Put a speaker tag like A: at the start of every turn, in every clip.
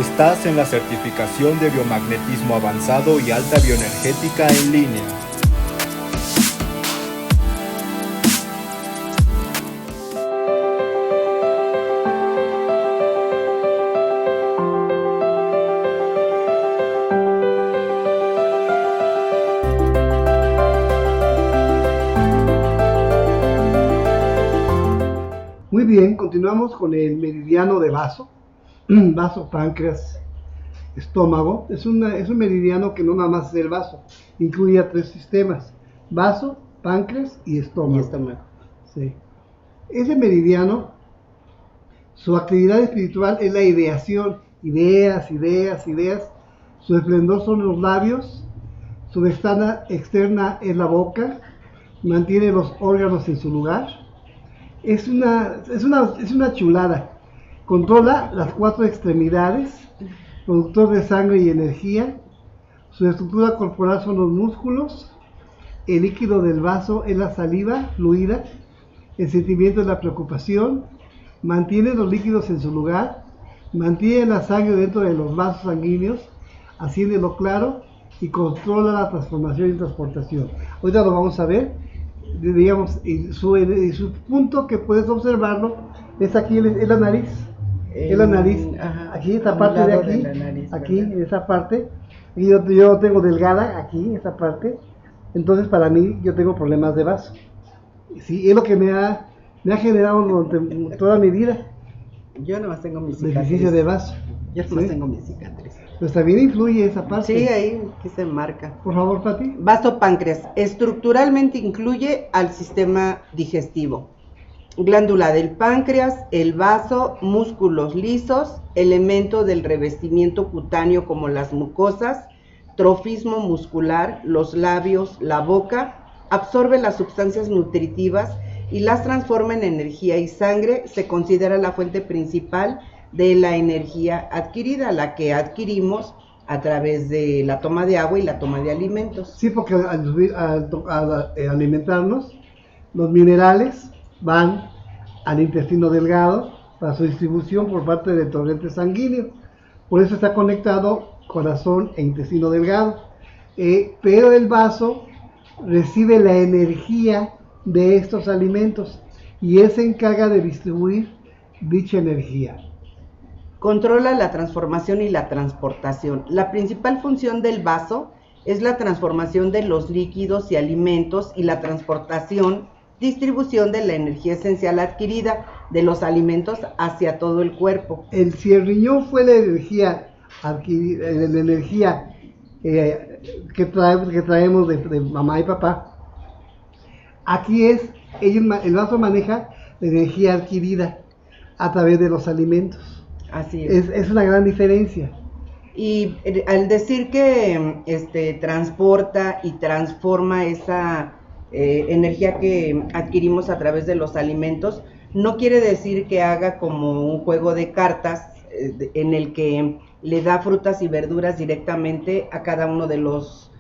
A: Estás en la certificación de biomagnetismo avanzado y alta bioenergética en línea.
B: Muy bien, continuamos con el meridiano de vaso, vaso, páncreas, estómago. Es un meridiano que no nada más es el vaso, incluye a 3 sistemas: vaso, páncreas y estómago. Sí. Ese meridiano, su actividad espiritual es la ideación, ideas. Su esplendor son los labios, su ventana externa es la boca, mantiene los órganos en su lugar. Es una chulada. Controla las 4 extremidades, productor de sangre y energía. Su estructura corporal son los músculos. El líquido del vaso es la saliva fluida. El sentimiento es la preocupación. Mantiene los líquidos en su lugar. Mantiene la sangre dentro de los vasos sanguíneos. Asciende lo claro y controla la transformación y transportación. Ahorita lo vamos a ver. Digamos, su punto que puedes observarlo es aquí, es la nariz. Es la nariz. Ajá, aquí, esta parte de aquí. De nariz, aquí, en esa parte. Y yo tengo delgada aquí, esa parte. Entonces, para mí, yo tengo problemas de vaso. Sí, es lo que me ha generado durante toda mi vida.
C: Yo nomás tengo mi cicatriz.
B: Deficiencia de vaso.
C: Yo nomás tengo mi cicatriz.
B: Pues también influye esa parte.
C: Sí, ahí que se marca.
B: Por favor, Pati.
C: Vaso páncreas. Estructuralmente incluye al sistema digestivo. Glándula del páncreas, el vaso, músculos lisos, elemento del revestimiento cutáneo como las mucosas, trofismo muscular, los labios, la boca, absorbe las sustancias nutritivas y las transforma en energía y sangre. Se considera la fuente principal de la energía adquirida, la que adquirimos a través de la toma de agua y la toma de alimentos.
B: Sí, porque al alimentarnos, los minerales van al intestino delgado para su distribución por parte del torrente sanguíneo. Por eso está conectado corazón e intestino delgado. Pero el vaso recibe la energía de estos alimentos y él se encarga de distribuir dicha energía.
C: Controla la transformación y la transportación. La principal función del vaso es la transformación de los líquidos y alimentos y la transportación, distribución de la energía esencial adquirida de los alimentos hacia todo el cuerpo.
B: Si el riñón fue la energía adquirida, la energía que traemos de mamá y papá, aquí el vaso maneja la energía adquirida a través de los alimentos.
C: Así es.
B: Es una gran diferencia.
C: Y al decir que transporta y transforma esa energía que adquirimos a través de los alimentos, no quiere decir que haga como un juego de cartas en el que le da frutas y verduras directamente a cada uno de los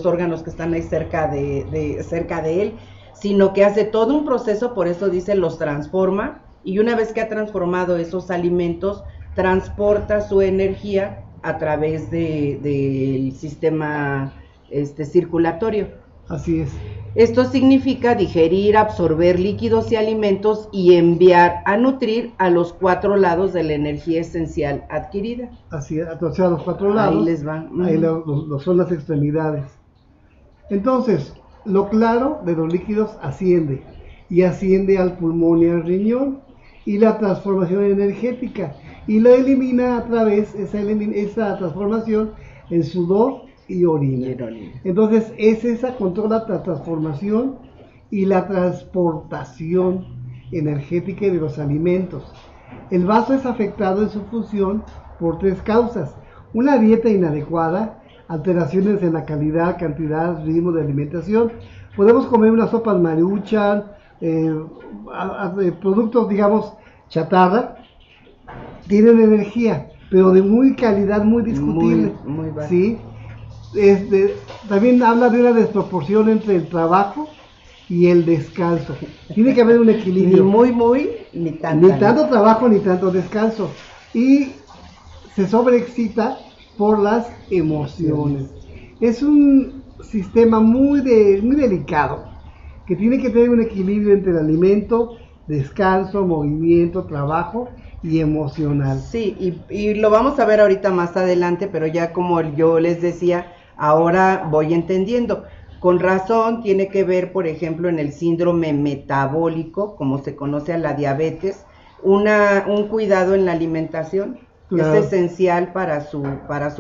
C: órganos que están ahí cerca de él, sino que hace todo un proceso, por eso dice los transforma, y una vez que ha transformado esos alimentos, transporta su energía a través del sistema circulatorio.
B: Así es.
C: Esto significa digerir, absorber líquidos y alimentos y enviar a nutrir a los 4 lados de la energía esencial adquirida.
B: Así es, o sea, a los 4 lados.
C: Ahí les van.
B: Ahí son las extremidades. Entonces, lo claro de los líquidos asciende al pulmón y al riñón, y la transformación energética, y lo elimina a través esa transformación en sudor y orina. Entonces controla la transformación y la transportación energética de los alimentos. El vaso es afectado en su función por 3 causas: una dieta inadecuada, alteraciones en la calidad, cantidad, ritmo de alimentación. Podemos comer unas sopas Maruchan, productos, digamos, chatarra, tienen energía, pero de muy calidad, muy discutible.
C: Muy baja.
B: ¿Sí? También habla de una desproporción entre el trabajo y el descanso. Tiene que haber un equilibrio.
C: Ni tanto.
B: Ni tanto trabajo, ni tanto descanso. Y se sobreexcita por las emociones. Es un sistema muy delicado, que tiene que tener un equilibrio entre el alimento, descanso, movimiento, trabajo y emocional.
C: Sí, y lo vamos a ver ahorita más adelante, pero ya como yo les decía, ahora voy entendiendo. Con razón tiene que ver, por ejemplo, en el síndrome metabólico, como se conoce a la diabetes, un cuidado en la alimentación. Claro. Es esencial para su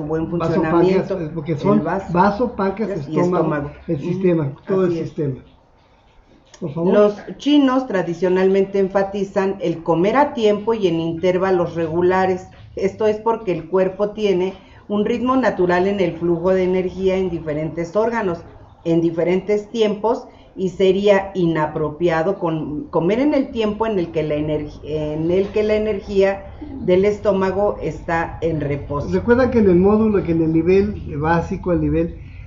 C: buen funcionamiento.
B: Vaso, porque son vaso, páncreas, estómago, el sistema, todo el sistema. Por favor.
C: Los chinos tradicionalmente enfatizan el comer a tiempo y en intervalos regulares. Esto es porque el cuerpo tiene un ritmo natural en el flujo de energía en diferentes órganos, en diferentes tiempos, y sería inapropiado comer en el tiempo en el que la energía del estómago está en reposo.
B: Recuerda que en el módulo, que en el nivel básico,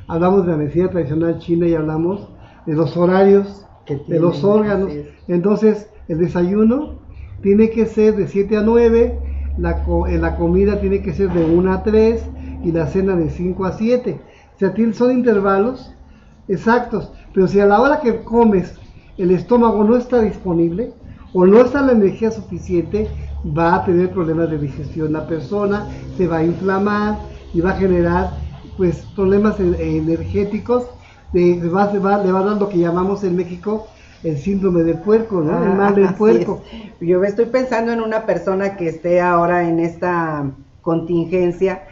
B: hablamos de la medicina tradicional china y hablamos de los horarios, de los órganos. Entonces, el desayuno tiene que ser de 7 a 9, la comida tiene que ser de 1 a 3 y la cena de 5 a 7. O sea, son intervalos exactos, pero si a la hora que comes el estómago no está disponible o no está la energía suficiente, va a tener problemas de digestión la persona, se va a inflamar y va a generar pues problemas energéticos, le va a dar lo que llamamos en México el síndrome del puerco, ¿no? El mal del puerco.
C: Yo estoy pensando en una persona que esté ahora en esta contingencia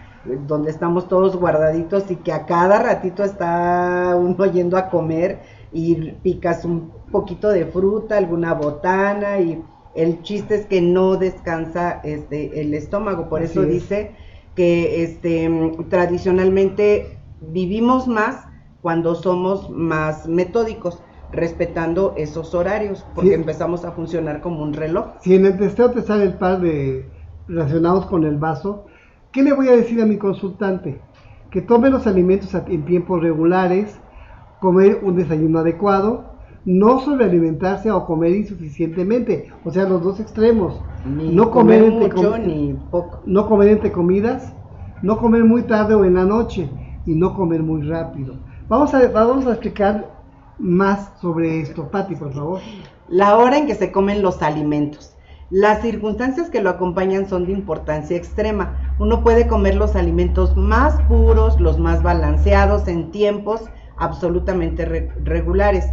C: donde estamos todos guardaditos y que a cada ratito está uno yendo a comer y picas un poquito de fruta, alguna botana, y el chiste es que no descansa el estómago. Por eso dice que tradicionalmente vivimos más cuando somos más metódicos, respetando esos horarios, porque empezamos a funcionar como un reloj.
B: Si en el testeo te sale el par de relacionados con el vaso, ¿qué le voy a decir a mi consultante? Que tome los alimentos en tiempos regulares, comer un desayuno adecuado, no sobrealimentarse o comer insuficientemente, o sea, los dos extremos.
C: No comer mucho ni poco.
B: No comer entre comidas, no comer muy tarde o en la noche y no comer muy rápido. Vamos a explicar más sobre esto. Pati, por favor.
C: La hora en que se comen los alimentos. Las circunstancias que lo acompañan son de importancia extrema. Uno puede comer los alimentos más puros, los más balanceados en tiempos absolutamente regulares,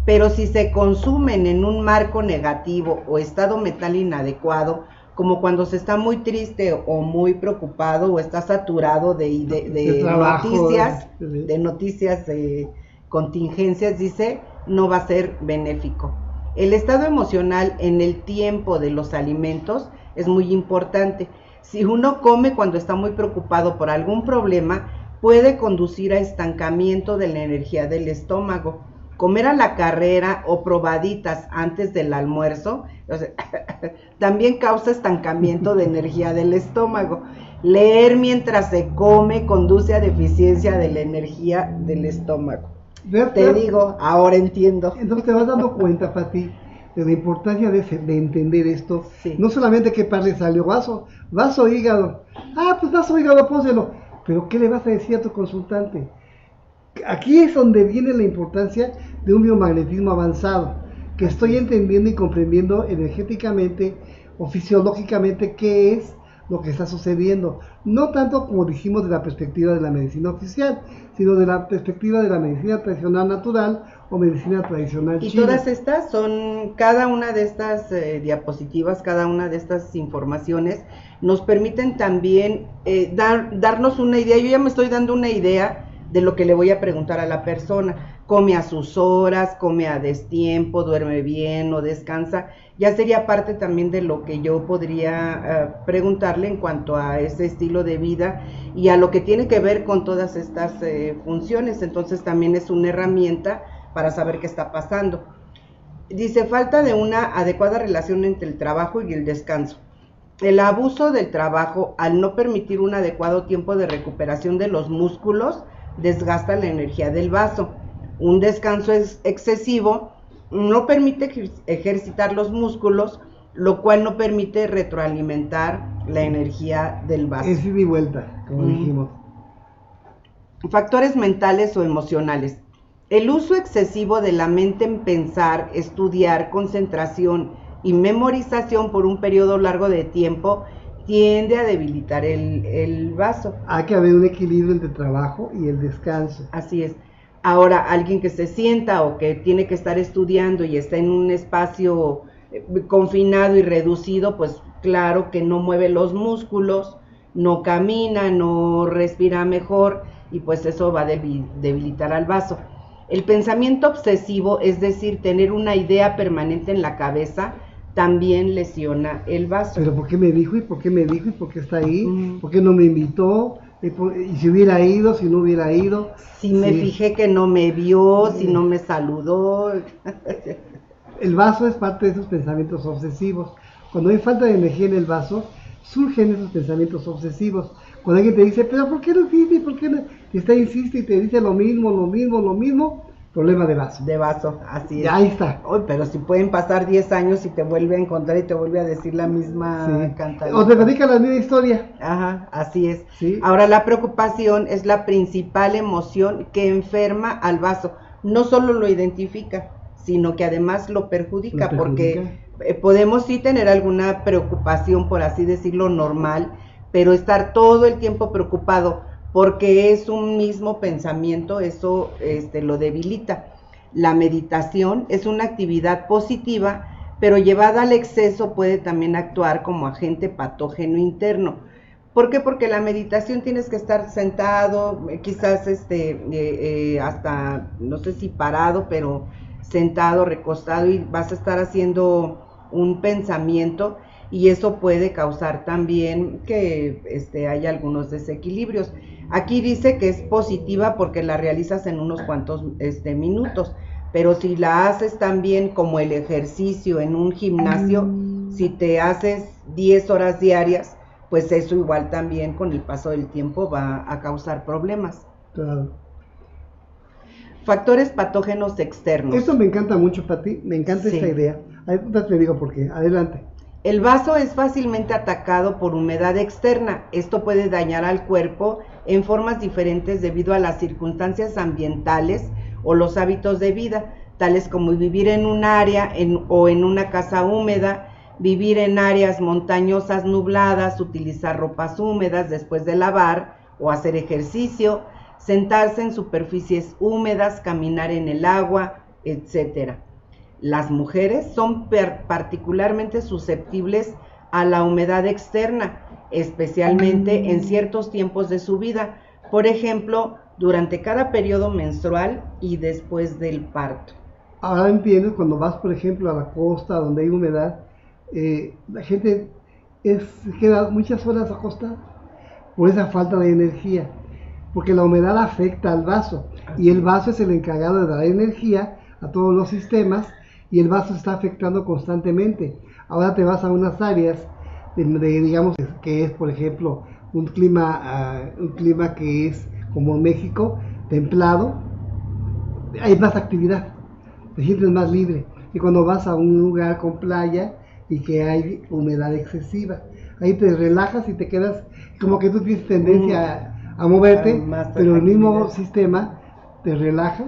C: pero si se consumen en un marco negativo o estado mental inadecuado, como cuando se está muy triste o muy preocupado o está saturado de trabajo, noticias, de contingencias, dice, no va a ser benéfico. El estado emocional en el tiempo de los alimentos es muy importante. Si uno come cuando está muy preocupado por algún problema, puede conducir a estancamiento de la energía del estómago. Comer a la carrera o probaditas antes del almuerzo, o sea, también causa estancamiento de energía del estómago. Leer mientras se come conduce a deficiencia de la energía del estómago. Te digo, ahora entiendo.
B: Entonces te vas dando cuenta, Pati, de la importancia de entender esto. Sí. No solamente que par le salió vaso hígado. Pues vaso hígado, pónselo. Pero ¿qué le vas a decir a tu consultante? Aquí es donde viene la importancia de un biomagnetismo avanzado, que estoy entendiendo y comprendiendo energéticamente o fisiológicamente qué es lo que está sucediendo, no tanto como dijimos de la perspectiva de la medicina oficial, sino de la perspectiva de la medicina tradicional natural o medicina tradicional china.
C: Y todas estas son, cada una de estas diapositivas, cada una de estas informaciones nos permiten también darnos una idea. Yo ya me estoy dando una idea de lo que le voy a preguntar a la persona. Come a sus horas, come a destiempo, duerme bien o descansa. Ya sería parte también de lo que yo podría preguntarle en cuanto a ese estilo de vida y a lo que tiene que ver con todas estas funciones. Entonces también es una herramienta para saber qué está pasando. Dice, falta de una adecuada relación entre el trabajo y el descanso. El abuso del trabajo, al no permitir un adecuado tiempo de recuperación de los músculos, desgasta la energía del vaso. Un descanso excesivo no permite ejercitar los músculos, lo cual no permite retroalimentar la energía del vaso.
B: Es ida y vuelta, como dijimos.
C: Factores mentales o emocionales. El uso excesivo de la mente en pensar, estudiar, concentración y memorización por un periodo largo de tiempo tiende a debilitar el vaso.
B: Hay que haber un equilibrio entre el trabajo y el descanso.
C: Así es. Ahora, alguien que se sienta o que tiene que estar estudiando y está en un espacio confinado y reducido, pues claro que no mueve los músculos, no camina, no respira mejor y pues eso va a debilitar al vaso. El pensamiento obsesivo, es decir, tener una idea permanente en la cabeza, también lesiona el vaso.
B: Pero ¿por qué me dijo? ¿Y por qué me dijo? ¿Y por qué está ahí? ¿Por qué no me invitó? ¿Y si hubiera ido? ¿Si no hubiera ido?
C: Si me fijé que no me vio, si no me saludó.
B: El vaso es parte de esos pensamientos obsesivos. Cuando hay falta de energía en el vaso, surgen esos pensamientos obsesivos. Cuando alguien te dice, pero ¿por qué no insiste? ¿Por qué no? Y está insiste y te dice lo mismo, problema de vaso.
C: De vaso, así es.
B: Y ahí está.
C: Oh, pero si pueden pasar 10 años y te vuelve a encontrar y te vuelve a decir la misma cantadita.
B: O te platica la misma historia.
C: Ajá, así es.
B: ¿Sí?
C: Ahora, la preocupación es la principal emoción que enferma al vaso. No solo lo identifica, sino que además lo perjudica. Porque podemos sí tener alguna preocupación, por así decirlo, normal, pero estar todo el tiempo preocupado porque es un mismo pensamiento, eso lo debilita. La meditación es una actividad positiva, pero llevada al exceso puede también actuar como agente patógeno interno. ¿Por qué? Porque la meditación tienes que estar sentado, quizás hasta, no sé si parado, pero sentado, recostado, y vas a estar haciendo un pensamiento, y eso puede causar también que haya algunos desequilibrios. Aquí dice que es positiva porque la realizas en unos cuantos minutos, pero si la haces también como el ejercicio en un gimnasio, si te haces 10 horas diarias, pues eso igual también con el paso del tiempo va a causar problemas.
B: Claro.
C: Factores patógenos externos.
B: Eso me encanta mucho, Pati, me encanta esta idea. Ahorita te digo por qué, adelante.
C: El vaso es fácilmente atacado por humedad externa. Esto puede dañar al cuerpo en formas diferentes debido a las circunstancias ambientales o los hábitos de vida, tales como vivir en un área o en una casa húmeda, vivir en áreas montañosas nubladas, utilizar ropas húmedas después de lavar o hacer ejercicio, sentarse en superficies húmedas, caminar en el agua, etc. Las mujeres son particularmente susceptibles a la humedad externa, especialmente en ciertos tiempos de su vida, por ejemplo, durante cada periodo menstrual y después del parto.
B: Ahora entiendes, cuando vas, por ejemplo, a la costa donde hay humedad, la gente queda muchas horas acostada por esa falta de energía, porque la humedad afecta al vaso, y el vaso es el encargado de dar energía a todos los sistemas, y el vaso está afectando constantemente. Ahora te vas a unas áreas digamos que es, por ejemplo, un clima que es como México, templado, hay más actividad, te sientes más libre. Y cuando vas a un lugar con playa y que hay humedad excesiva, ahí te relajas y te quedas como que tú tienes tendencia a moverte, pero el mismo sistema te relaja.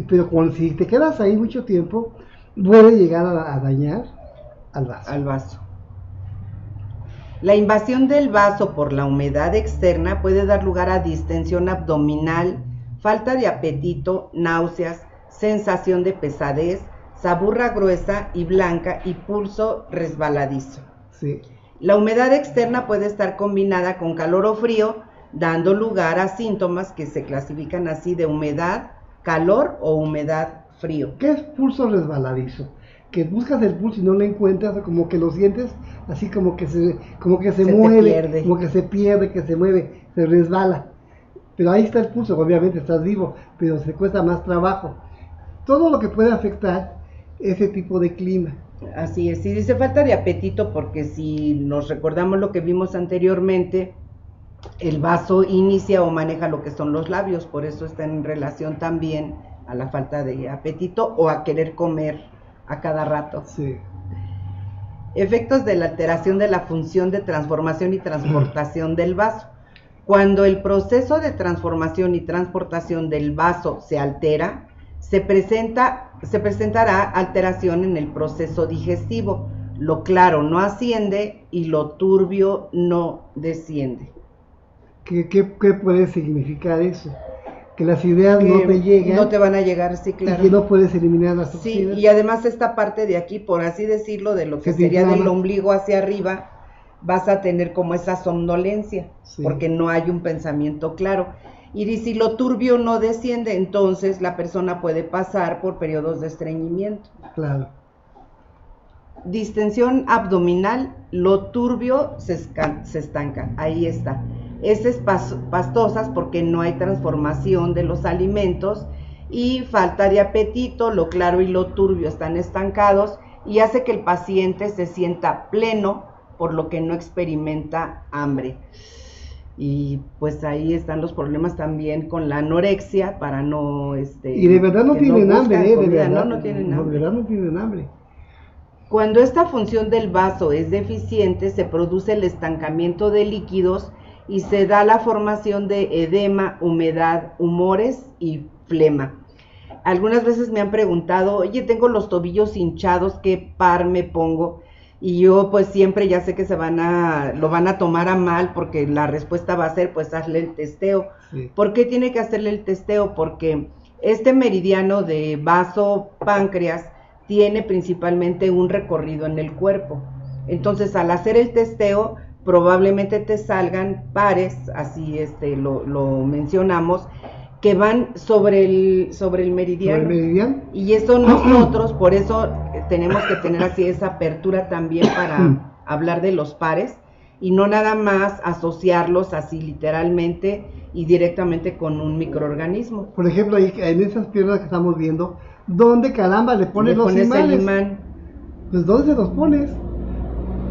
B: Pero si te quedas ahí mucho tiempo, puede llegar a dañar al vaso.
C: La invasión del vaso por la humedad externa puede dar lugar a distensión abdominal, falta de apetito, náuseas, sensación de pesadez, saburra gruesa y blanca y pulso resbaladizo.
B: Sí.
C: La humedad externa puede estar combinada con calor o frío, dando lugar a síntomas que se clasifican así de humedad, calor o humedad, frío.
B: ¿Qué es pulso resbaladizo? Que buscas el pulso y no lo encuentras, o como que lo sientes así como que se mueve, como que se pierde, que se mueve, se resbala. Pero ahí está el pulso, obviamente estás vivo, pero se cuesta más trabajo. Todo lo que puede afectar ese tipo de clima.
C: Así es, y dice falta de apetito porque si nos recordamos lo que vimos anteriormente, el vaso inicia o maneja lo que son los labios, por eso está en relación también a la falta de apetito o a querer comer a cada rato.
B: Sí.
C: Efectos de la alteración de la función de transformación y transportación del vaso. Cuando el proceso de transformación y transportación del vaso se altera, se presentará alteración en el proceso digestivo. Lo claro no asciende y lo turbio no desciende.
B: ¿Qué puede significar eso? Que las ideas no te llegan.
C: No te van a llegar, sí, claro.
B: Y que no puedes eliminar las
C: toxinas. Sí, y además esta parte de aquí, por así decirlo, de lo que sería del ombligo hacia arriba, vas a tener como esa somnolencia, sí, porque no hay un pensamiento claro. Y si lo turbio no desciende, entonces la persona puede pasar por periodos de estreñimiento.
B: Claro.
C: Distensión abdominal, lo turbio se estanca, ahí está. Heces pastosas porque no hay transformación de los alimentos y falta de apetito, lo claro y lo turbio están estancados y hace que el paciente se sienta pleno, por lo que no experimenta hambre. Y pues ahí están los problemas también con la anorexia para no...
B: y de verdad no tienen hambre, de verdad.
C: No tienen hambre.
B: De verdad no tienen hambre.
C: Cuando esta función del vaso es deficiente, se produce el estancamiento de líquidos y se da la formación de edema, humedad, humores y flema. Algunas veces me han preguntado, oye, tengo los tobillos hinchados, ¿qué par me pongo? Y yo pues siempre ya sé que lo van a tomar a mal porque la respuesta va a ser pues hazle el testeo. Sí. ¿Por qué tiene que hacerle el testeo? Porque este meridiano de vaso páncreas tiene principalmente un recorrido en el cuerpo. Entonces al hacer el testeo probablemente te salgan pares, así lo mencionamos, que van sobre el meridiano.
B: ¿Sobre el meridiano?
C: Y eso nosotros, por eso tenemos que tener así esa apertura también para hablar de los pares y no nada más asociarlos así literalmente y directamente con un microorganismo.
B: Por ejemplo, ahí, en esas piernas que estamos viendo, ¿dónde caramba le pones los imanes?
C: El imán.
B: Pues ¿dónde se los pones?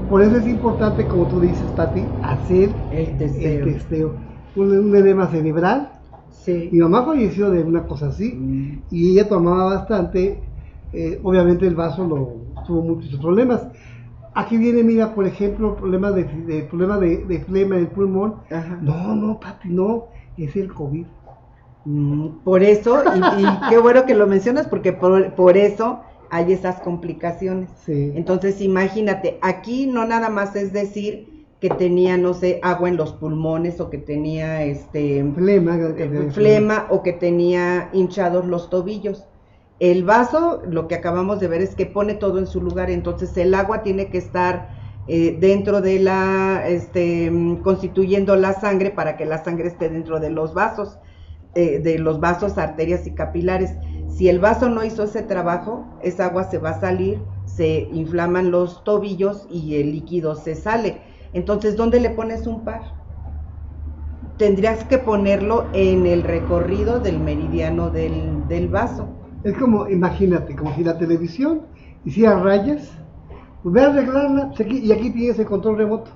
B: Por eso es importante, como tú dices, Pati, hacer el testeo. Un edema cerebral.
C: Sí.
B: Mi mamá falleció de una cosa así y ella tomaba bastante. Obviamente el vaso tuvo muchos problemas. Aquí viene, mira, por ejemplo, problema de flema en el pulmón. Ajá. No, Pati, no, es el COVID.
C: Por eso, y qué bueno que lo mencionas, porque por eso hay esas complicaciones. Sí. Entonces, imagínate, aquí no nada más es decir que tenía, no sé, agua en los pulmones, o que tenía flema, o que tenía hinchados los tobillos. El vaso, lo que acabamos de ver es que pone todo en su lugar, entonces el agua tiene que estar dentro de constituyendo la sangre para que la sangre esté dentro de los vasos, arterias y capilares. Si el vaso no hizo ese trabajo, esa agua se va a salir, se inflaman los tobillos y el líquido se sale. Entonces, ¿dónde le pones un par? Tendrías que ponerlo en el recorrido del meridiano del vaso.
B: Es como, imagínate, como si la televisión hiciera rayas, pues voy a arreglarla, y aquí tienes el control remoto.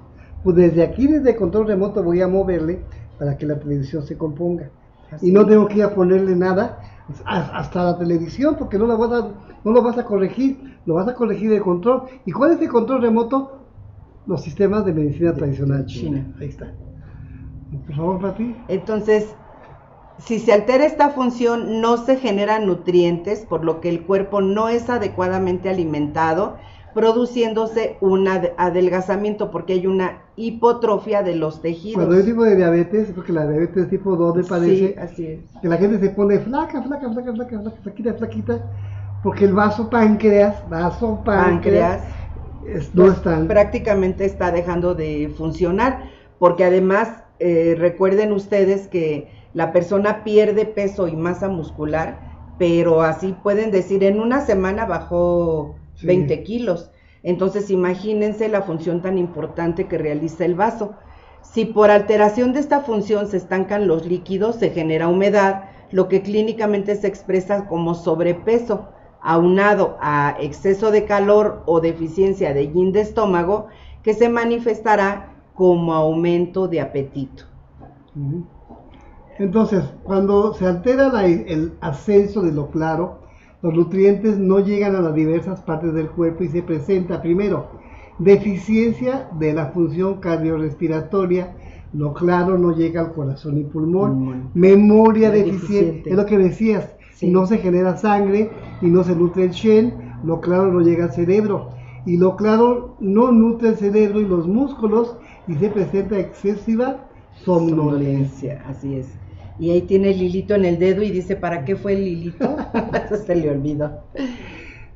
B: Pues desde el control remoto voy a moverle para que la televisión se componga. Así. Y no tengo que ir a ponerle nada hasta la televisión, porque no lo vas a corregir, lo vas a corregir el control. ¿Y cuál es el control remoto? Los sistemas de medicina tradicional china. Ahí está. Por favor, Pati.
C: Entonces, si se altera esta función, no se generan nutrientes, por lo que el cuerpo no es adecuadamente alimentado, produciéndose un adelgazamiento, porque hay una hipotrofia de los tejidos.
B: Cuando hay tipo de diabetes, porque la diabetes tipo 2 me parece,
C: sí, así es,
B: que la gente se pone flaquita, porque el vaso páncreas no están.
C: Prácticamente está dejando de funcionar, porque además recuerden ustedes que la persona pierde peso y masa muscular, pero así pueden decir, en una semana bajó 20 kilos. Entonces imagínense la función tan importante que realiza el vaso. Si por alteración de esta función se estancan los líquidos, se genera humedad, lo que clínicamente se expresa como sobrepeso, aunado a exceso de calor o deficiencia de yin de estómago, que se manifestará como aumento de apetito.
B: Entonces, cuando se altera el ascenso de lo claro, los nutrientes no llegan a las diversas partes del cuerpo y se presenta primero deficiencia de la función cardiorrespiratoria, lo claro no llega al corazón y pulmón, memoria deficiente, es lo que decías,
C: sí.
B: No se genera sangre y no se nutre el Shen, lo claro no llega al cerebro, y lo claro no nutre el cerebro y los músculos, y se presenta excesiva somnolencia.
C: Así es. Y ahí tiene el hilito en el dedo y dice, ¿para qué fue el hilito? Eso se le olvidó.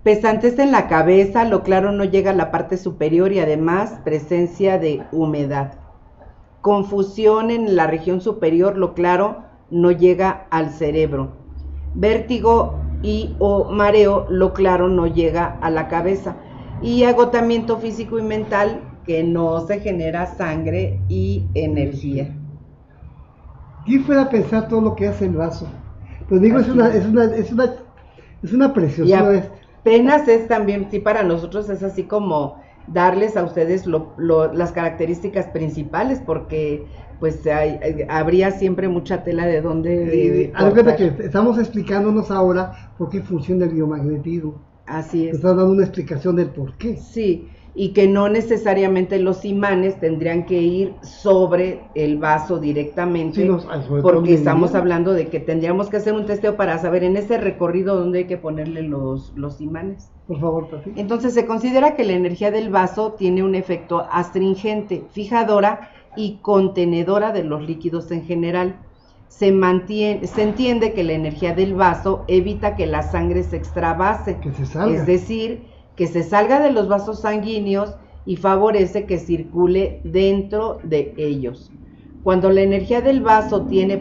C: Pesantez en la cabeza, lo claro no llega a la parte superior y además presencia de humedad. Confusión en la región superior, lo claro no llega al cerebro. Vértigo y o mareo, lo claro no llega a la cabeza. Y agotamiento físico y mental, que no se genera sangre y energía.
B: ¿Quién fuera a pensar todo lo que hace el vaso? Pues digo, es una preciosura.
C: Y apenas es también, sí, para nosotros es así como darles a ustedes las características principales, porque pues habría siempre mucha tela de donde
B: haz cuenta que estamos explicándonos ahora por qué funciona el biomagnetismo.
C: Así es.
B: Estás dando una explicación del por qué.
C: Sí, y que no necesariamente los imanes tendrían que ir sobre el vaso directamente, sí, porque estamos hablando de que tendríamos que hacer un testeo para saber en ese recorrido dónde hay que ponerle los imanes.
B: Por favor, Tati.
C: Entonces se considera que la energía del vaso tiene un efecto astringente, fijadora y contenedora de los líquidos en general. Se entiende que la energía del vaso evita que la sangre se extravase,
B: que se salga.
C: Es decir, que se salga de los vasos sanguíneos y favorece que circule dentro de ellos. Cuando la energía del vaso tiene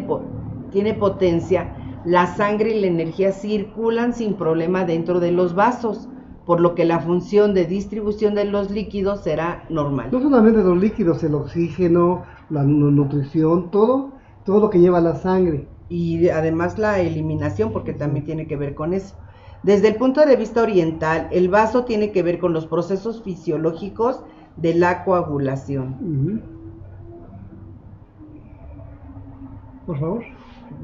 C: potencia, la sangre y la energía circulan sin problema dentro de los vasos, por lo que la función de distribución de los líquidos será normal.
B: No solamente los líquidos, el oxígeno, la nutrición, todo lo que lleva la sangre.
C: Y además la eliminación, porque también tiene que ver con eso. Desde el punto de vista oriental, el vaso tiene que ver con los procesos fisiológicos de la coagulación.
B: Por favor.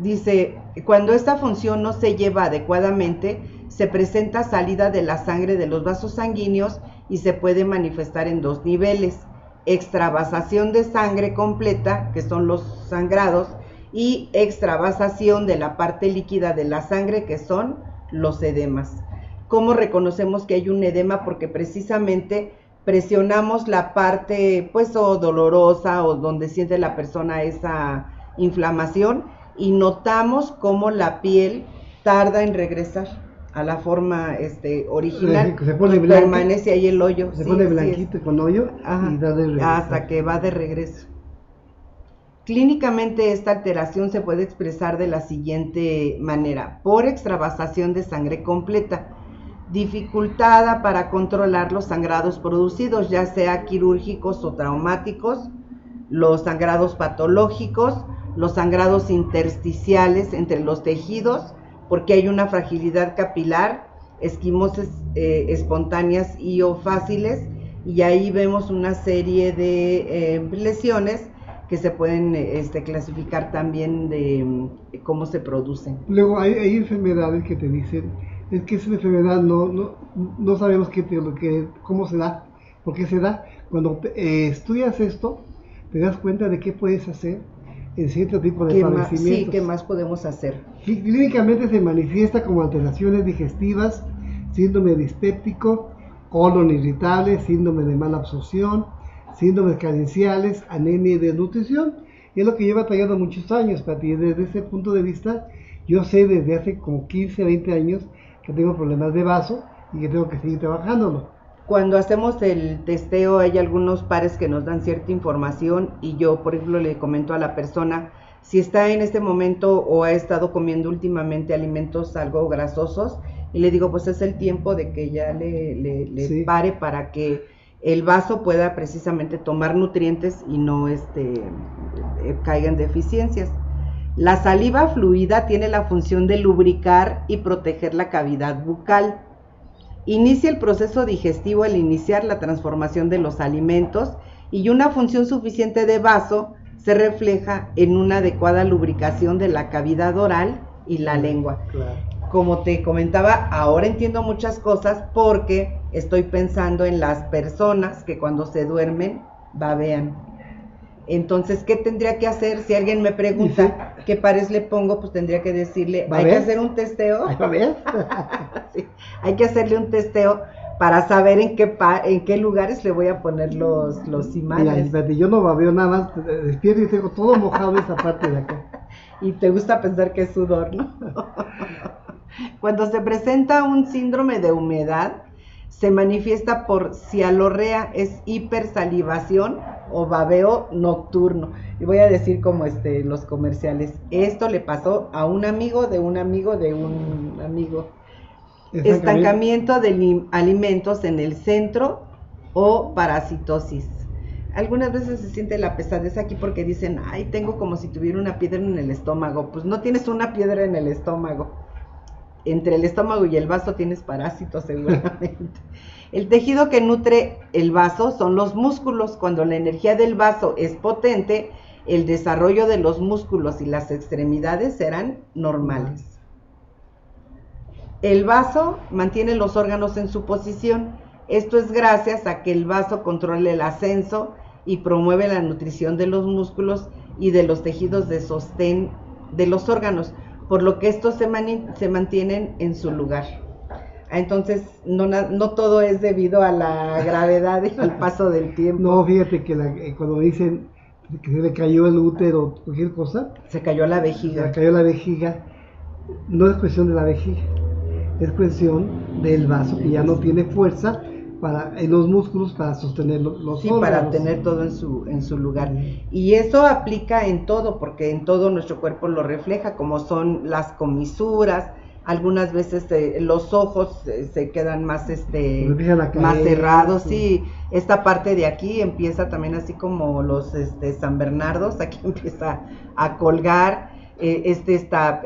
C: Dice, cuando esta función no se lleva adecuadamente, se presenta salida de la sangre de los vasos sanguíneos y se puede manifestar en dos niveles: extravasación de sangre completa, que son los sangrados, y extravasación de la parte líquida de la sangre, que son los edemas. ¿Cómo reconocemos que hay un edema? Porque precisamente presionamos la parte pues o dolorosa o donde siente la persona esa inflamación y notamos cómo la piel tarda en regresar a la forma original.
B: Se pone
C: permanece ahí el hoyo.
B: Se pone blanquito con hoyo.
C: Ajá,
B: y da de regreso.
C: Hasta que va de regreso. Clínicamente esta alteración se puede expresar de la siguiente manera: por extravasación de sangre completa, dificultada para controlar los sangrados producidos, ya sea quirúrgicos o traumáticos, los sangrados patológicos, los sangrados intersticiales entre los tejidos, porque hay una fragilidad capilar, esquimosis espontáneas y o fáciles, y ahí vemos una serie de lesiones que se pueden clasificar también de cómo se producen.
B: Luego hay enfermedades que te dicen, es que esa enfermedad no sabemos cómo se da, por qué se da. Cuando estudias esto, te das cuenta de qué puedes hacer en cierto tipo de padecimientos.
C: Sí, ¿qué más podemos hacer?
B: Clínicamente se manifiesta como alteraciones digestivas, síndrome dispéptico, colon irritable, síndrome de mala absorción, síndromes carenciales, anemia y desnutrición. Y es lo que lleva trayendo muchos años, Pati. Desde ese punto de vista, yo sé desde hace como 15, 20 años que tengo problemas de vaso y que tengo que seguir trabajándolo.
C: Cuando hacemos el testeo hay algunos pares que nos dan cierta información y yo, por ejemplo, le comento a la persona si está en este momento o ha estado comiendo últimamente alimentos algo grasosos y le digo, pues es el tiempo de que ya le sí, pare para que el vaso pueda precisamente tomar nutrientes y no caigan deficiencias. La saliva fluida tiene la función de lubricar y proteger la cavidad bucal. Inicia el proceso digestivo al iniciar la transformación de los alimentos y una función suficiente de vaso se refleja en una adecuada lubricación de la cavidad oral y la lengua.
B: Claro.
C: como te comentaba, ahora entiendo muchas cosas porque estoy pensando en las personas que cuando se duermen babean. Entonces, ¿qué tendría que hacer? Si alguien me pregunta qué pares le pongo, pues tendría que decirle, hay que hacer un testeo.
B: ¿Va a ver?
C: Sí, hay que hacerle un testeo para saber en qué lugares le voy a poner los imanes.
B: Mira, yo no babeo nada más, despierto y tengo todo mojado esa parte de acá.
C: Y te gusta pensar que es sudor, ¿no? Cuando se presenta un síndrome de humedad, se manifiesta por cialorrea, es hipersalivación o babeo nocturno. Y voy a decir como los comerciales, esto le pasó a un amigo de un amigo de un amigo. Estancamiento de alimentos en el centro o parasitosis. Algunas veces se siente la pesadez aquí porque dicen, ay, tengo como si tuviera una piedra en el estómago. Pues no tienes una piedra en el estómago. Entre el estómago y el vaso tienes parásitos seguramente. El tejido que nutre el vaso son los músculos. Cuando la energía del vaso es potente, el desarrollo de los músculos y las extremidades serán normales. El vaso mantiene los órganos en su posición. Esto es gracias a que el vaso controla el ascenso y promueve la nutrición de los músculos y de los tejidos de sostén de los órganos, por lo que estos se mantienen en su lugar. Entonces, no todo es debido a la gravedad y al paso del tiempo.
B: No, fíjate que cuando dicen que se le cayó el útero o cualquier cosa,
C: se cayó la vejiga.
B: Se le cayó la vejiga, no es cuestión de la vejiga, es cuestión del vaso que ya no tiene fuerza en los músculos para sostener los órganos.
C: Para tener todo en su lugar. Y eso aplica en todo, porque en todo nuestro cuerpo lo refleja, como son las comisuras. Algunas veces los ojos se quedan más más cerrados, sí. Esta parte de aquí empieza también así como los San Bernardos, aquí empieza a colgar esta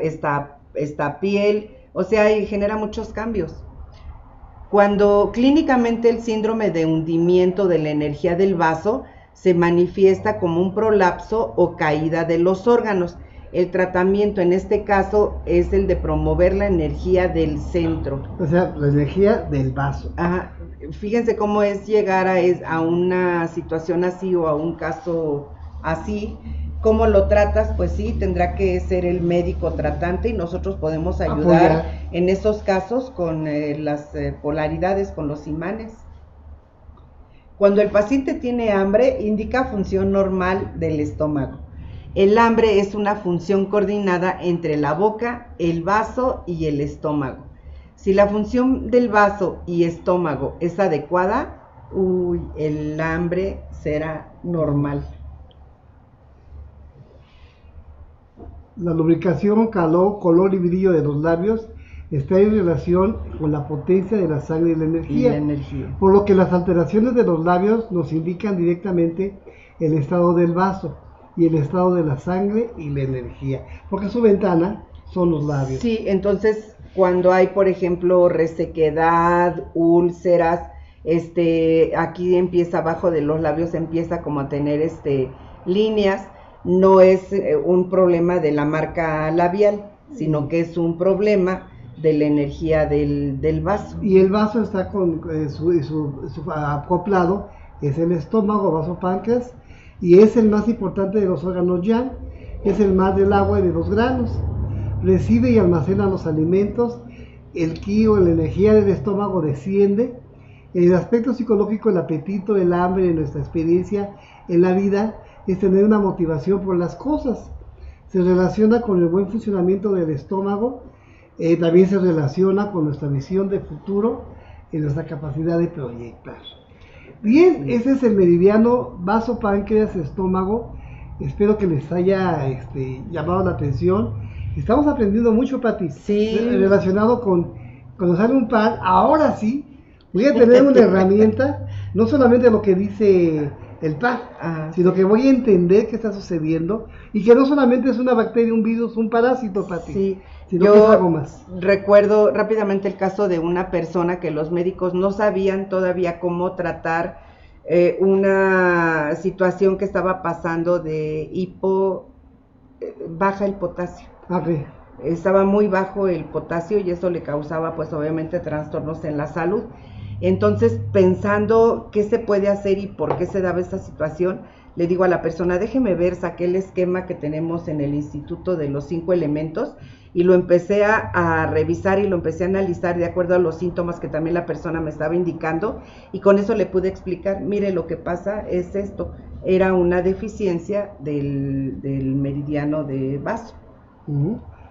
C: piel, o sea, y genera muchos cambios. Cuando clínicamente el síndrome de hundimiento de la energía del vaso se manifiesta como un prolapso o caída de los órganos. El tratamiento en este caso es el de promover la energía del centro.
B: O sea, la energía del vaso.
C: Ajá. Fíjense cómo es llegar a una situación así o a un caso así. ¿Cómo lo tratas? Pues sí, tendrá que ser el médico tratante y nosotros podemos ayudar en esos casos con las polaridades, con los imanes. Cuando el paciente tiene hambre, indica función normal del estómago. El hambre es una función coordinada entre la boca, el vaso y el estómago. Si la función del vaso y estómago es adecuada, el hambre será normal.
B: La lubricación, calor, color y brillo de los labios está en relación con la potencia de la sangre y la energía. Por lo que las alteraciones de los labios nos indican directamente el estado del vaso y el estado de la sangre y la energía, porque su ventana son los labios.
C: Sí, entonces cuando hay, por ejemplo, resequedad, úlceras, aquí empieza abajo de los labios, empieza como a tener líneas. No es un problema de la marca labial, sino que es un problema de la energía del vaso.
B: Y el vaso está con su acoplado, es el estómago, vaso páncreas, y es el más importante de los órganos yang, es el más del agua y de los granos. Recibe y almacena los alimentos, el ki o la energía del estómago desciende. En el aspecto psicológico, el apetito, el hambre, nuestra experiencia en la vida es tener una motivación por las cosas. Se relaciona con el buen funcionamiento del estómago, también se relaciona con nuestra visión de futuro y nuestra capacidad de proyectar. Bien, ese es el meridiano vaso, páncreas, estómago. Espero que les haya llamado la atención. Estamos aprendiendo mucho, Pati.
C: Sí.
B: Relacionado con cuando sale un pan, ahora sí, voy a tener una herramienta, no solamente lo que dice el pan, sino que voy a entender qué está sucediendo y que no solamente es una bacteria, un virus, un parásito, Pati,
C: sí,
B: sino que es algo más.
C: Recuerdo rápidamente el caso de una persona que los médicos no sabían todavía cómo tratar una situación que estaba pasando de baja el potasio.
B: Okay.
C: estaba muy bajo el potasio y eso le causaba pues obviamente trastornos en la salud. Entonces, pensando qué se puede hacer y por qué se daba esta situación, le digo a la persona, déjeme ver, saqué el esquema que tenemos en el Instituto de los 5 elementos y lo empecé a revisar y lo empecé a analizar de acuerdo a los síntomas que también la persona me estaba indicando, y con eso le pude explicar, mire, lo que pasa es esto, era una deficiencia del meridiano de Vaso.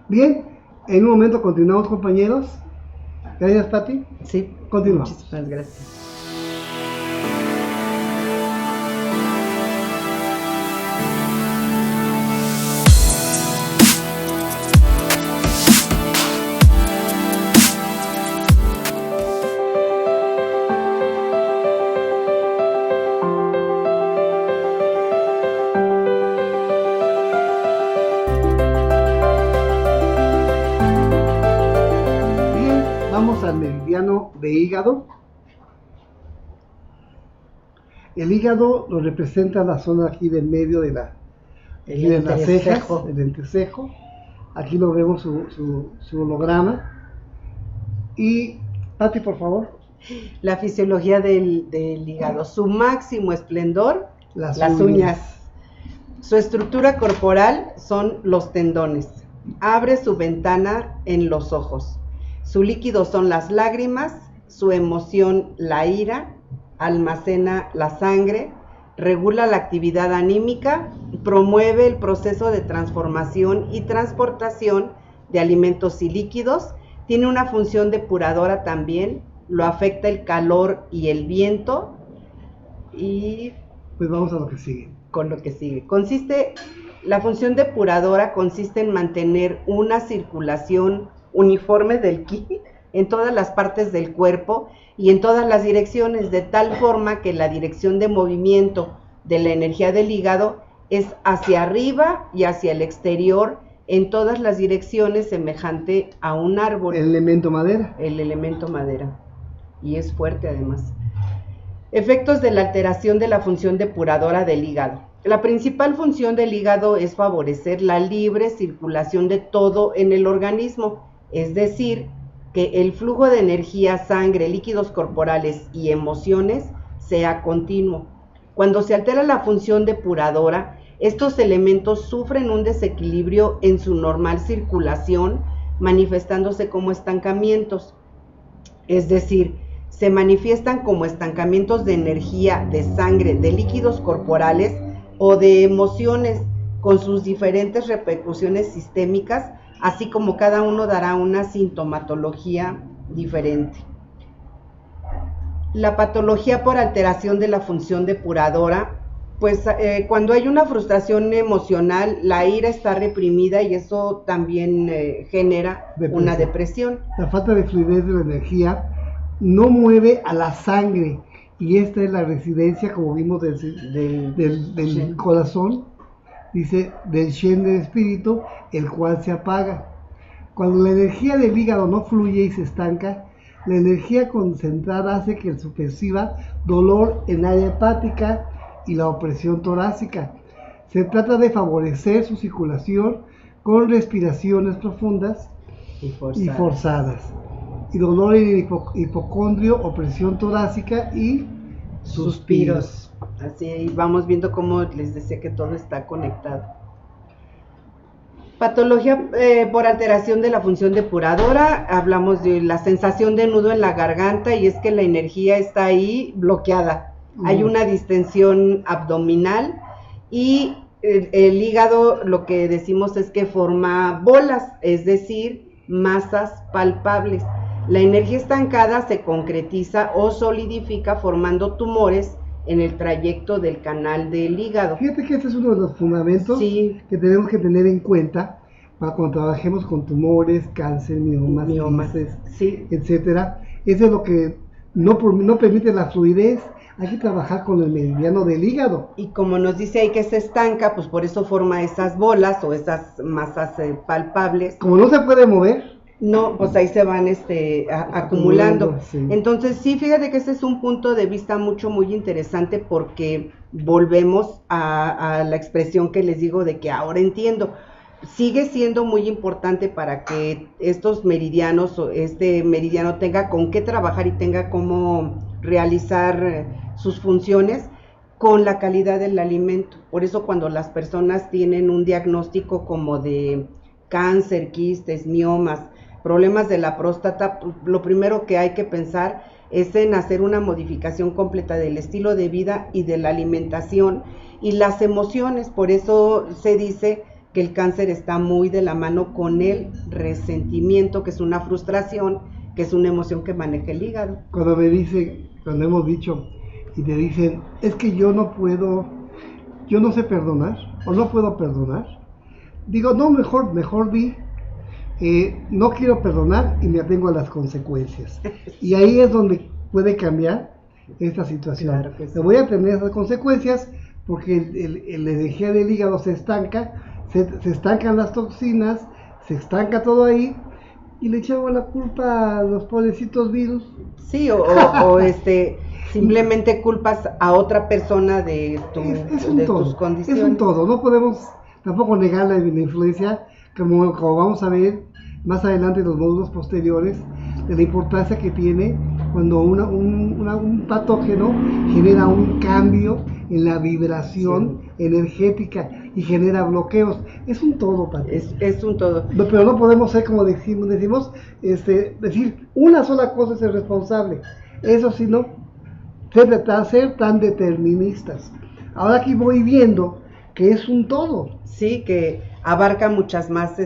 B: Bien, en un momento continuamos, compañeros. Gracias, Pati.
C: Sí,
B: continuamos.
C: Muchísimas gracias.
B: Vamos al meridiano de hígado. El hígado lo representa la zona aquí del medio de las cejas, el entrecejo. Aquí lo vemos su holograma. Y, Pati, por favor.
C: La fisiología del hígado. Su máximo esplendor, las uñas. Su estructura corporal son los tendones. Abre su ventana en los ojos. Su líquido son las lágrimas, su emoción la ira, almacena la sangre, regula la actividad anímica, promueve el proceso de transformación y transportación de alimentos y líquidos, tiene una función depuradora también, lo afecta el calor y el viento, y
B: pues vamos a lo que sigue.
C: Con lo que sigue. La función depuradora consiste en mantener una circulación uniforme del ki en todas las partes del cuerpo y en todas las direcciones, de tal forma que la dirección de movimiento de la energía del hígado es hacia arriba y hacia el exterior en todas las direcciones, semejante a un árbol.
B: El elemento madera.
C: El elemento madera. Y es fuerte además. Efectos de la alteración de la función depuradora del hígado. La principal función del hígado es favorecer la libre circulación de todo en el organismo, es decir, que el flujo de energía, sangre, líquidos corporales y emociones sea continuo. Cuando se altera la función depuradora, estos elementos sufren un desequilibrio en su normal circulación, manifestándose como estancamientos. Es decir, se manifiestan como estancamientos de energía, de sangre, de líquidos corporales o de emociones, con sus diferentes repercusiones sistémicas, así como cada uno dará una sintomatología diferente. La patología por alteración de la función depuradora, pues cuando hay una frustración emocional, la ira está reprimida y eso también genera una depresión.
B: La falta de fluidez de la energía no mueve a la sangre, y esta es la residencia, como vimos, del corazón, dice, del Shen del espíritu, el cual se apaga. Cuando la energía del hígado no fluye y se estanca, la energía concentrada hace que se perciba dolor en área hepática y la opresión torácica. Se trata de favorecer su circulación con respiraciones profundas y forzadas. Y dolor en el hipocondrio, opresión torácica y suspiros.
C: Así vamos viendo cómo les decía que todo está conectado. Patología por alteración de la función depuradora, hablamos de la sensación de nudo en la garganta, y es que la energía está ahí bloqueada. Hay una distensión abdominal y el hígado, lo que decimos es que forma bolas, es decir, masas palpables. La energía estancada se concretiza o solidifica formando tumores en el trayecto del canal del hígado.
B: Fíjate que este es uno de los fundamentos que tenemos que tener en cuenta para cuando trabajemos con tumores, cáncer, miomas, etcétera. Eso es lo que no permite la fluidez. Hay que trabajar con el meridiano del hígado.
C: Y como nos dice ahí que se estanca, pues por eso forma esas bolas o esas masas palpables.
B: Como no se puede mover,
C: no, pues ahí se van acumulando.
B: Sí.
C: Entonces sí, fíjate que ese es un punto de vista muy interesante, porque volvemos a la expresión que les digo de que ahora entiendo. sigue siendo muy importante para que estos meridianos o este meridiano tenga con qué trabajar y tenga cómo realizar sus funciones con la calidad del alimento. Por eso cuando las personas tienen un diagnóstico como de cáncer, quistes, miomas, problemas de la próstata, lo primero que hay que pensar es en hacer una modificación completa del estilo de vida y de la alimentación y las emociones. Por eso se dice que el cáncer está muy de la mano con el resentimiento, que es una frustración, que es una emoción que maneja el hígado.
B: Cuando me dicen, cuando hemos dicho y te dicen, es que yo no sé perdonar o no puedo perdonar, digo, no, mejor di, no quiero perdonar y me atengo a las consecuencias. Y ahí es donde puede cambiar esta situación.
C: Claro que sí.
B: Me voy a tener esas consecuencias porque la energía del hígado se estanca, se estancan las toxinas, se estanca todo ahí y le echamos la culpa a los pobrecitos virus.
C: Sí, o simplemente culpas a otra persona de, tus condiciones.
B: Es un todo, no podemos tampoco negar la influencia, como vamos a ver más adelante en los módulos posteriores, de la importancia que tiene cuando un patógeno genera un cambio en la vibración energética y genera bloqueos. Es un todo, Pati.
C: Es un todo.
B: No, pero no podemos ser como decir una sola cosa es el responsable. Eso sí, no ser tan deterministas. Ahora aquí voy viendo que es un todo.
C: Sí, que abarca muchas más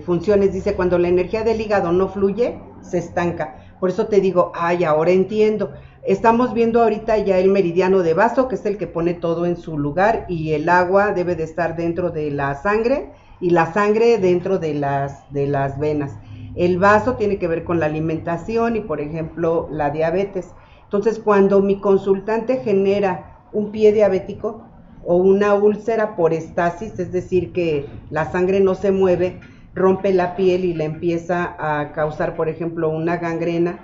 C: funciones. Dice, cuando la energía del hígado no fluye, se estanca. Por eso te digo, ahora entiendo. Estamos viendo ahorita ya el meridiano de vaso, que es el que pone todo en su lugar, y el agua debe de estar dentro de la sangre, y la sangre dentro de las venas. El vaso tiene que ver con la alimentación y, por ejemplo, la diabetes. Entonces, cuando mi consultante genera un pie diabético o una úlcera por estasis, es decir, que la sangre no se mueve, rompe la piel y la empieza a causar, por ejemplo, una gangrena,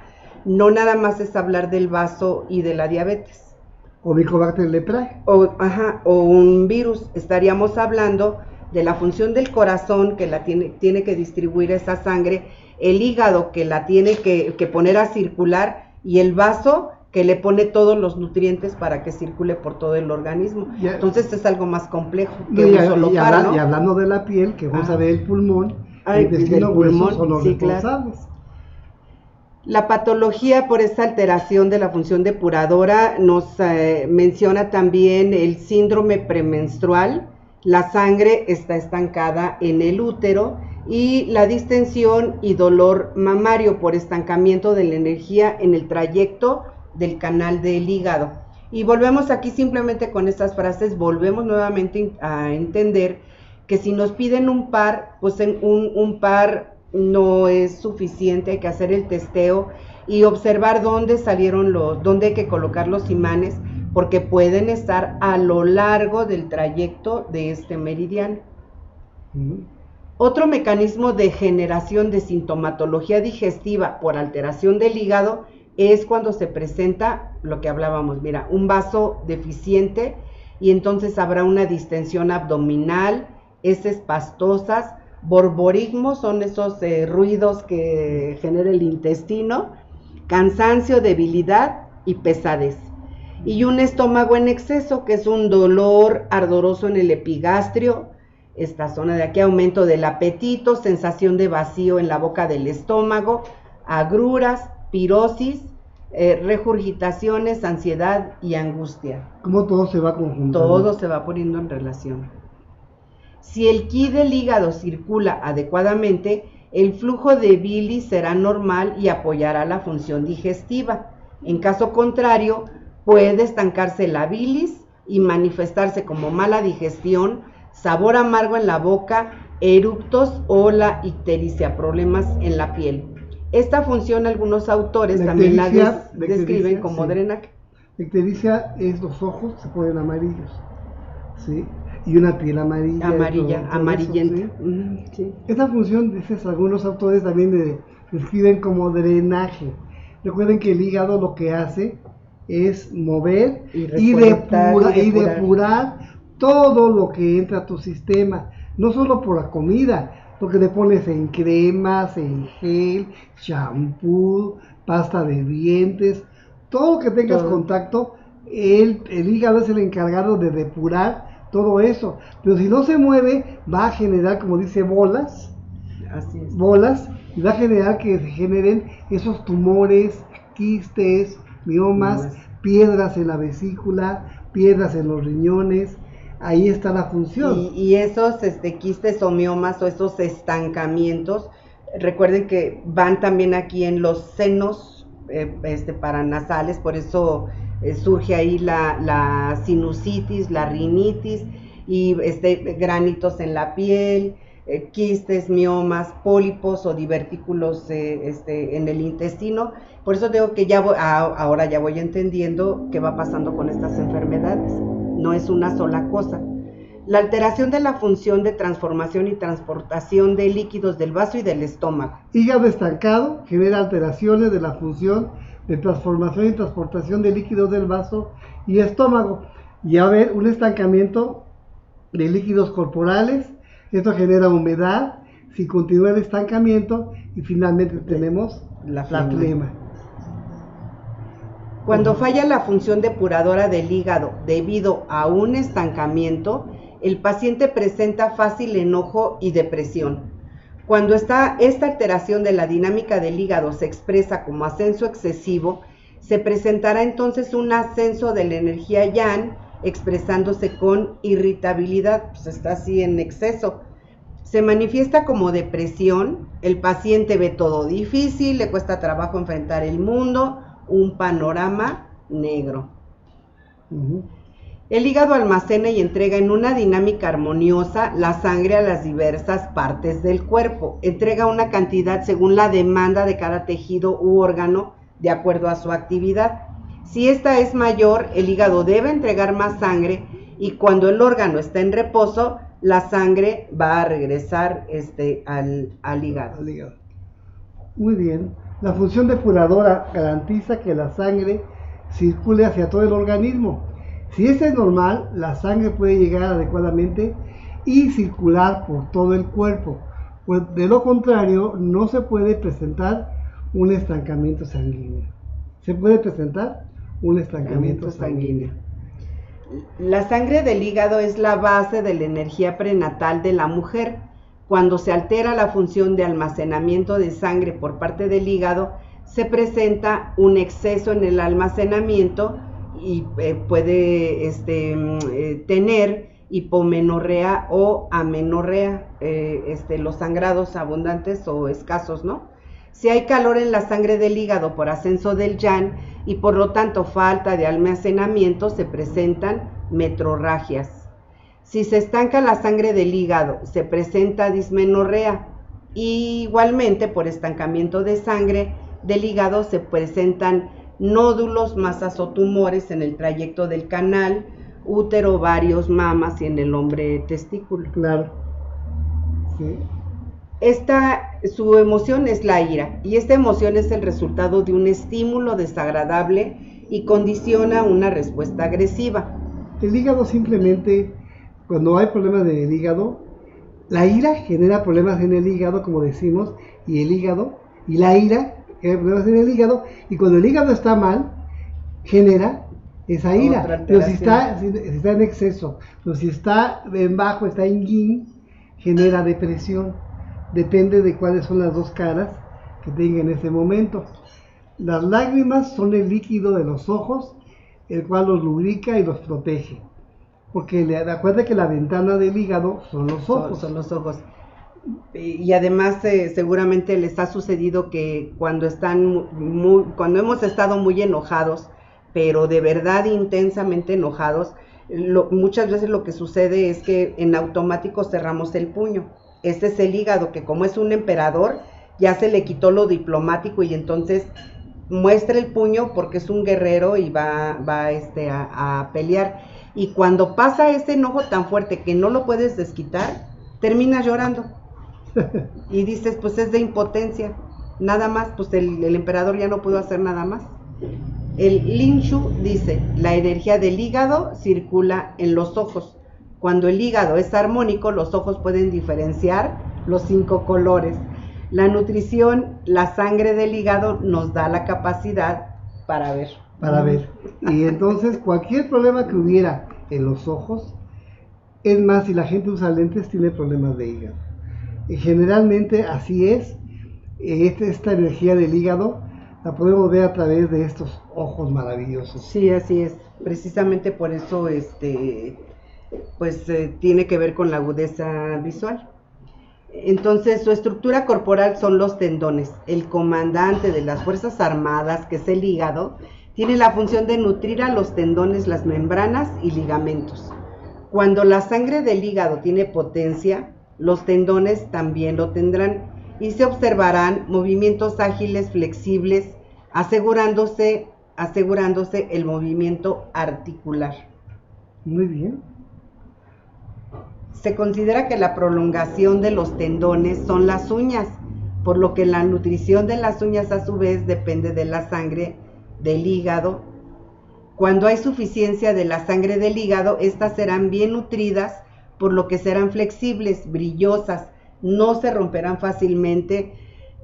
C: no nada más es hablar del vaso y de la diabetes.
B: O Mycobacter leprae.
C: O un virus. Estaríamos hablando de la función del corazón, que la tiene que distribuir esa sangre, el hígado, que la tiene que poner a circular, y el vaso, que le pone todos los nutrientes para que circule por todo el organismo. Entonces es algo más complejo que un solo par, ¿no?
B: Y hablando de la piel, que vamos a ver el pulmón,
C: el
B: intestino grueso son los responsables.
C: Claro. La patología por esta alteración de la función depuradora nos menciona también el síndrome premenstrual, la sangre está estancada en el útero, y la distensión y dolor mamario por estancamiento de la energía en el trayecto del canal del hígado. Y volvemos aquí simplemente con estas frases, volvemos nuevamente a entender que si nos piden un par, pues un par no es suficiente, hay que hacer el testeo y observar dónde hay que colocar los imanes, porque pueden estar a lo largo del trayecto de este meridiano. Otro mecanismo de generación de sintomatología digestiva por alteración del hígado es cuando se presenta lo que hablábamos, mira, un vaso deficiente, y entonces habrá una distensión abdominal, heces pastosas, borborismos, son esos ruidos que genera el intestino, cansancio, debilidad y pesadez. Y un estómago en exceso, que es un dolor ardoroso en el epigastrio, esta zona de aquí, aumento del apetito, sensación de vacío en la boca del estómago, agruras, pirosis, regurgitaciones, ansiedad y angustia.
B: ¿Cómo todo se va conjuntando?
C: Todo se va poniendo en relación. Si el ki del hígado circula adecuadamente, el flujo de bilis será normal y apoyará la función digestiva. En caso contrario, puede estancarse la bilis y manifestarse como mala digestión, sabor amargo en la boca, eructos o la ictericia, problemas en la piel. Esta función algunos autores también la describen como drenaje.
B: La ictericia es los ojos se ponen amarillos, ¿sí? Y una piel amarilla.
C: Amarillenta.
B: Eso, ¿sí?
C: Sí.
B: Esta función, dices, algunos autores también describen como drenaje. Recuerden que el hígado lo que hace es mover y depurar todo lo que entra a tu sistema. no solo por la comida, porque le pones en cremas, en gel, shampoo, pasta de dientes, todo lo que tengas contacto, el hígado es el encargado de depurar todo eso, pero si no se mueve, va a generar, como dice, bolas, y va a generar que se generen esos tumores, quistes, miomas, piedras en la vesícula, piedras en los riñones. Ahí está la función.
C: Y esos quistes o miomas o esos estancamientos, recuerden que van también aquí en los senos paranasales, por eso surge ahí la sinusitis, la rinitis y granitos en la piel, quistes, miomas, pólipos o divertículos en el intestino. Por eso digo que ahora ya voy entendiendo qué va pasando con estas enfermedades. No es una sola cosa. La alteración de la función de transformación y transportación de líquidos del vaso y del estómago.
B: Hígado estancado genera alteraciones de la función de transformación y transportación de líquidos del vaso y estómago. Y a ver, un estancamiento de líquidos corporales, esto genera humedad, si continúa el estancamiento, y finalmente tenemos la flema.
C: Cuando falla la función depuradora del hígado debido a un estancamiento, el paciente presenta fácil enojo y depresión. Cuando esta alteración de la dinámica del hígado se expresa como ascenso excesivo, se presentará entonces un ascenso de la energía yang, expresándose con irritabilidad, pues está así en exceso. Se manifiesta como depresión, el paciente ve todo difícil, le cuesta trabajo enfrentar el mundo, un panorama negro. El hígado almacena y entrega en una dinámica armoniosa la sangre a las diversas partes del cuerpo. Entrega una cantidad según la demanda de cada tejido u órgano de acuerdo a su actividad. Si esta es mayor, el hígado debe entregar más sangre y cuando el órgano está en reposo, la sangre va a regresar al hígado.
B: Muy bien. La función depuradora garantiza que la sangre circule hacia todo el organismo. Si esta es normal, la sangre puede llegar adecuadamente y circular por todo el cuerpo. Pues de lo contrario, no se puede presentar un estancamiento sanguíneo. Se puede presentar un estancamiento sanguíneo.
C: La sangre del hígado es la base de la energía prenatal de la mujer. Cuando se altera la función de almacenamiento de sangre por parte del hígado, se presenta un exceso en el almacenamiento y puede tener hipomenorrea o amenorrea, los sangrados abundantes o escasos, ¿no? Si hay calor en la sangre del hígado por ascenso del yang y por lo tanto falta de almacenamiento, se presentan metrorragias. Si se estanca la sangre del hígado, se presenta dismenorrea. Y igualmente, por estancamiento de sangre del hígado, se presentan nódulos, masas o tumores en el trayecto del canal, útero, ovarios, mamas y en el hombre testículo.
B: Claro. Sí.
C: Su emoción es la ira, y esta emoción es el resultado de un estímulo desagradable y condiciona una respuesta agresiva.
B: El hígado simplemente, cuando hay problemas del hígado, la ira genera problemas en el hígado, como decimos, y el hígado, y la ira genera problemas en el hígado, y cuando el hígado está mal, genera esa ira. Pero si está en exceso, pero si está en bajo, está en yin, genera depresión. Depende de cuáles son las dos caras que tenga en ese momento. Las lágrimas son el líquido de los ojos, el cual los lubrica y los protege. Porque acuérdate que la ventana del hígado son los ojos.
C: Son los ojos. Y además seguramente les ha sucedido que cuando cuando hemos estado muy enojados, pero de verdad intensamente enojados, muchas veces lo que sucede es que en automático cerramos el puño. Este es el hígado, que como es un emperador, ya se le quitó lo diplomático y entonces muestra el puño porque es un guerrero y va a pelear. Y cuando pasa ese enojo tan fuerte que no lo puedes desquitar, terminas llorando. Y dices, pues es de impotencia, nada más, pues el emperador ya no pudo hacer nada más. El Lin Shu dice, la energía del hígado circula en los ojos. Cuando el hígado es armónico, los ojos pueden diferenciar los 5 colores. La nutrición, la sangre del hígado nos da la capacidad para ver.
B: Para ver. Y entonces cualquier problema que hubiera en los ojos, es más, si la gente usa lentes, tiene problemas de hígado. Y generalmente así es. Esta energía del hígado la podemos ver a través de estos ojos maravillosos.
C: Sí, así es. Precisamente por eso tiene que ver con la agudeza visual. Entonces, su estructura corporal son los tendones. El comandante de las Fuerzas Armadas, que es el hígado, tiene la función de nutrir a los tendones, las membranas y ligamentos. Cuando la sangre del hígado tiene potencia, los tendones también lo tendrán y se observarán movimientos ágiles, flexibles, asegurándose el movimiento articular.
B: Muy bien.
C: Se considera que la prolongación de los tendones son las uñas, por lo que la nutrición de las uñas a su vez depende de la sangre del hígado. Cuando hay suficiencia de la sangre del hígado, estas serán bien nutridas, por lo que serán flexibles, brillosas, no se romperán fácilmente.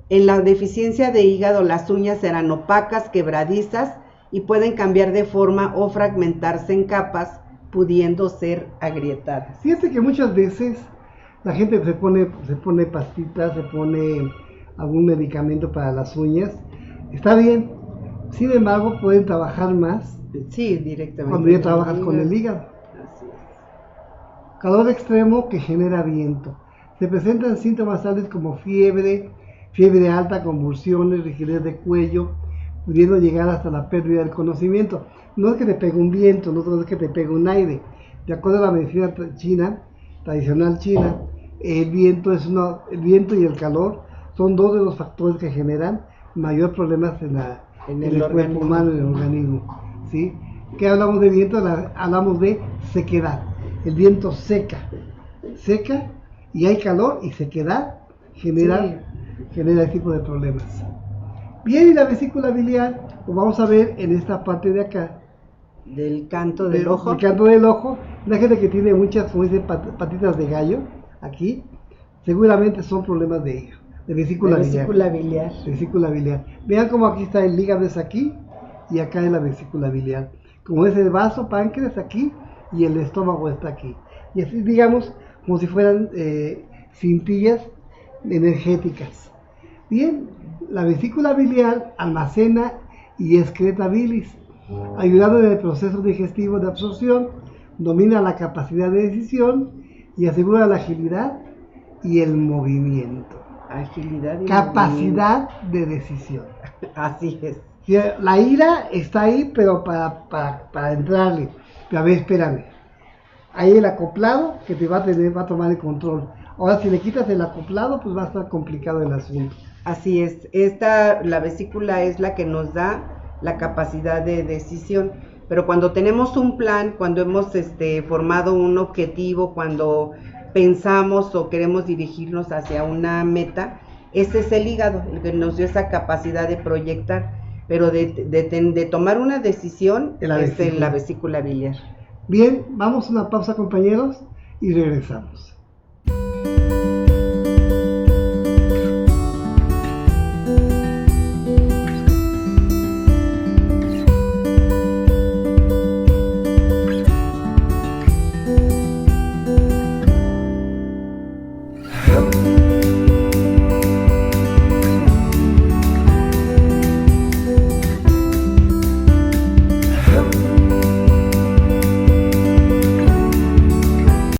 C: En la deficiencia de hígado, las uñas serán opacas, quebradizas y pueden cambiar de forma o fragmentarse en capas, pudiendo ser agrietadas.
B: Fíjate que muchas veces la gente se pone pastitas, se pone algún medicamento para las uñas. Está bien, sin embargo pueden trabajar más.
C: Sí, directamente.
B: Cuando ya trabajas con el hígado.
C: Así es.
B: Calor extremo que genera viento. Se presentan síntomas tales como fiebre alta, convulsiones, rigidez de cuello, pudiendo llegar hasta la pérdida del conocimiento. No es que te pegue un viento, no es que te pegue un aire. De acuerdo a la medicina china, tradicional china, el viento y el calor son dos de los factores que generan mayor problemas en el cuerpo humano, en el organismo. ¿Sí? ¿Qué hablamos de viento? Hablamos de sequedad. El viento seca y hay calor y sequedad genera este tipo de problemas. Bien, y la vesícula biliar, lo vamos a ver en esta parte de acá.
C: Del canto del ojo.
B: Del canto del ojo. La gente que tiene muchas, como dicen, patitas de gallo, aquí, seguramente son problemas de hígado, de vesícula biliar. Vesícula biliar. Vean cómo aquí está el hígado, es aquí, y acá es la vesícula biliar. Como es el vaso, páncreas aquí, y el estómago está aquí. Y así, digamos, como si fueran cintillas energéticas. Bien, la vesícula biliar almacena y excreta bilis, ayudando en el proceso digestivo de absorción, domina la capacidad de decisión y asegura la agilidad y el movimiento.
C: Agilidad y
B: capacidad de decisión.
C: Así es.
B: La ira está ahí, pero para entrarle. Pero a ver, espérame. Ahí el acoplado que te va a tomar el control. Ahora, si le quitas el acoplado, pues va a estar complicado el asunto.
C: Así es. La vesícula es la que nos da la capacidad de decisión. Pero cuando tenemos un plan, cuando hemos formado un objetivo, cuando pensamos o queremos dirigirnos hacia una meta, ese es el hígado, el que nos dio esa capacidad de proyectar. Pero de tomar una decisión es la vesícula biliar.
B: Bien, vamos a una pausa, compañeros, y regresamos.